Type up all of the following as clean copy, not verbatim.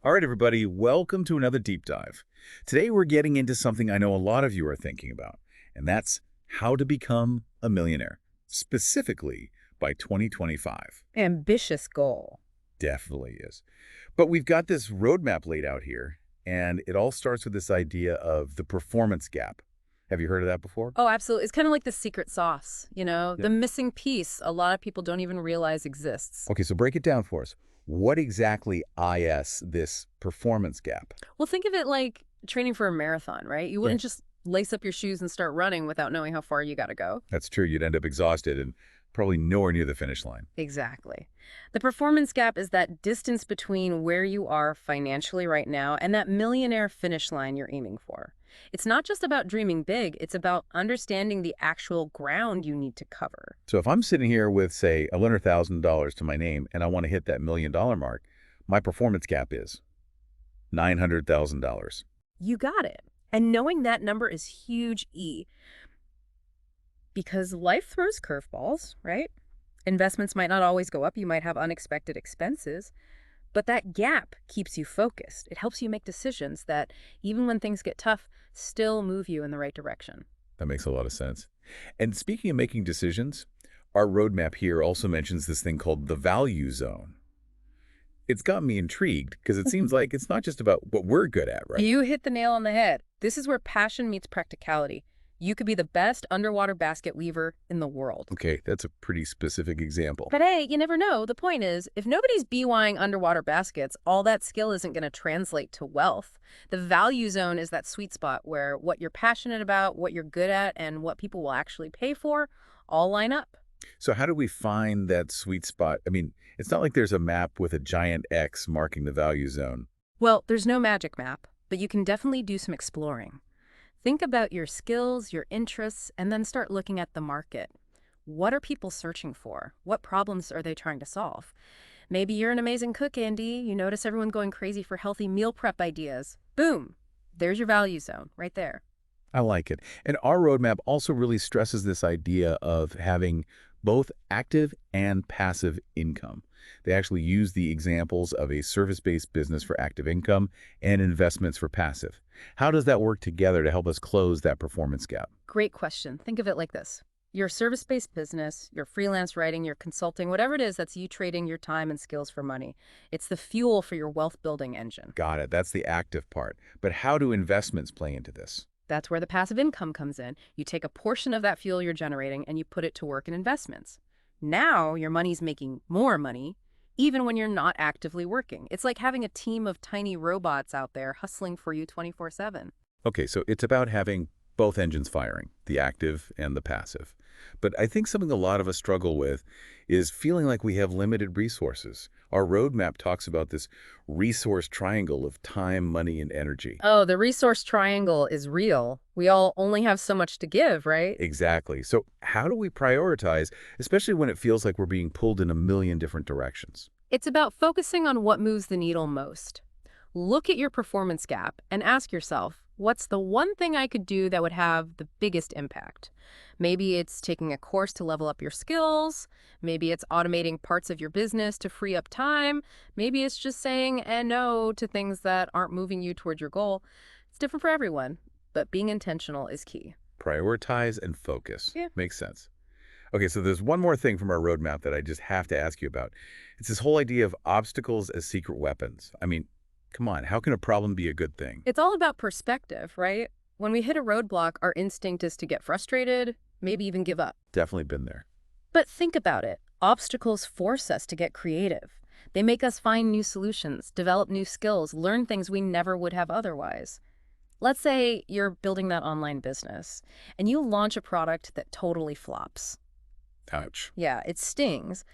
All right, everybody, welcome to another deep dive. Today, we're getting into something I know a lot of you are thinking about, and that's how to become a millionaire, specifically by 2025. Ambitious goal. Definitely is. But we've got this roadmap laid out here, and it all starts with this idea of the performance gap. Have you heard of that before? Oh, absolutely. It's kind of like the secret sauce, Yeah. the missing piece a lot of people don't even realize exists. Okay, so break it down for us. What exactly is this performance gap? Well, think of it like training for a marathon, right? You Yeah. wouldn't just lace up your shoes and start running without knowing how far you got to go. That's true. You'd end up exhausted and probably nowhere near the finish line. Exactly. The performance gap is that distance between where you are financially right now and that millionaire finish line you're aiming for. It's not just about dreaming big, it's about understanding the actual ground you need to cover. So if I'm sitting here with, say, $100,000 to my name and I want to hit that $1 million mark, my performance gap is $900,000. You got it. And knowing that number is huge E. Because life throws curveballs, right? Investments might not always go up. You might have unexpected expenses. But that gap keeps you focused. It helps you make decisions that, even when things get tough, still move you in the right direction. That makes a lot of sense. And speaking of making decisions, our roadmap here also mentions this thing called the value zone. It's got me intrigued because it seems like it's not just about what we're good at, right? You hit the nail on the head. This is where passion meets practicality. You could be the best underwater basket weaver in the world. Okay, that's a pretty specific example. But hey, you never know. The point is, if nobody's beewying underwater baskets, all that skill isn't going to translate to wealth. The value zone is that sweet spot where what you're passionate about, what you're good at, and what people will actually pay for all line up. So how do we find that sweet spot? I mean, it's not like there's a map with a giant X marking the value zone. Well, there's no magic map, but you can definitely do some exploring. Think about your skills, your interests, and then start looking at the market. What are people searching for? What problems are they trying to solve? Maybe you're an amazing cook, Andy. You notice everyone going crazy for healthy meal prep ideas. Boom! There's your value zone right there. I like it. And our roadmap also really stresses this idea of having both active and passive income. They actually use the examples of a service-based business for active income and investments for passive. How does that work together to help us close that performance gap? Great question. Think of it like this. Your service-based business, your freelance writing, your consulting, whatever it is, that's you trading your time and skills for money. It's the fuel for your wealth-building engine. Got it. That's the active part. But how do investments play into this? That's where the passive income comes in. You take a portion of that fuel you're generating and you put it to work in investments. Now your money's making more money, even when you're not actively working. It's like having a team of tiny robots out there hustling for you 24/7. Okay, so it's about having both engines firing, the active and the passive. But I think something a lot of us struggle with is feeling like we have limited resources. Our roadmap talks about this resource triangle of time, money, and energy. Oh, the resource triangle is real. We all only have so much to give, right? Exactly. So how do we prioritize, especially when it feels like we're being pulled in a million different directions? It's about focusing on what moves the needle most. Look at your performance gap and ask yourself, what's the one thing I could do that would have the biggest impact? Maybe it's taking a course to level up your skills. Maybe it's automating parts of your business to free up time. Maybe it's just saying no to things that aren't moving you toward your goal. It's different for everyone, but being intentional is key. Prioritize and focus. Yeah. Makes sense. Okay, so there's one more thing from our roadmap that I just have to ask you about. It's this whole idea of obstacles as secret weapons. I mean, come on, how can a problem be a good thing? It's all about perspective, right? When we hit a roadblock, our instinct is to get frustrated, maybe even give up. Definitely been there. But think about it. Obstacles force us to get creative. They make us find new solutions, develop new skills, learn things we never would have otherwise. Let's say you're building that online business and you launch a product that totally flops. Ouch. Yeah, it stings.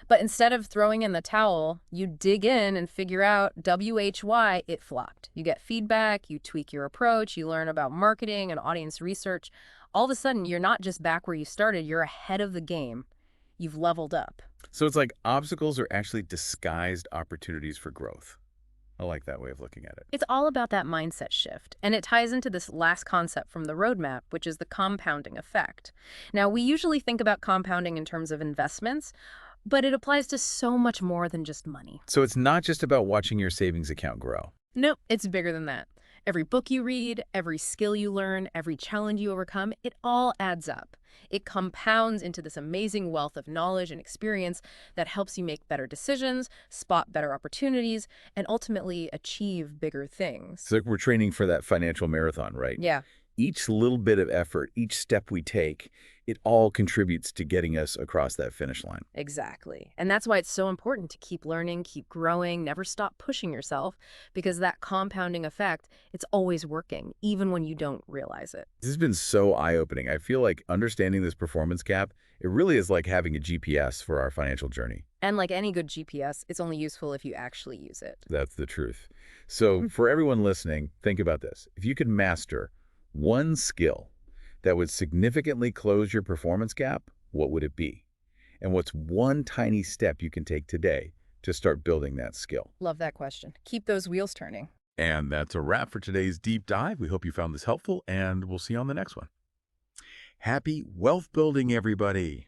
But instead of throwing in the towel, you dig in and figure out WHY it flopped. You get feedback, you tweak your approach, you learn about marketing and audience research. All of a sudden, you're not just back where you started, you're ahead of the game. You've leveled up. So it's like obstacles are actually disguised opportunities for growth. I like that way of looking at it. It's all about that mindset shift, and it ties into this last concept from the roadmap, which is the compounding effect. Now, we usually think about compounding in terms of investments, But it applies to so much more than just money. So it's not just about watching your savings account grow. Nope, it's bigger than that. Every book you read, every skill you learn, every challenge you overcome, it all adds up. It compounds into this amazing wealth of knowledge and experience that helps you make better decisions, spot better opportunities, and ultimately achieve bigger things. So we're training for that financial marathon, right? Yeah, Each little bit of effort, each step we take, it all contributes to getting us across that finish line. exactly. And that's why it's so important to keep learning, keep growing, never stop pushing yourself, because that compounding effect, it's always working, even when you don't realize it. This has been so eye-opening. I feel like understanding this performance gap, it really is like having a GPS for our financial journey. And like any good GPS, it's only useful if you actually use it. That's the truth. So for everyone listening, think about this. If you could master one skill that would significantly close your performance gap, what would it be? And what's one tiny step you can take today to start building that skill? Love that question. Keep those wheels turning. And that's a wrap for today's deep dive. We hope you found this helpful, and we'll see you on the next one. Happy wealth building, everybody.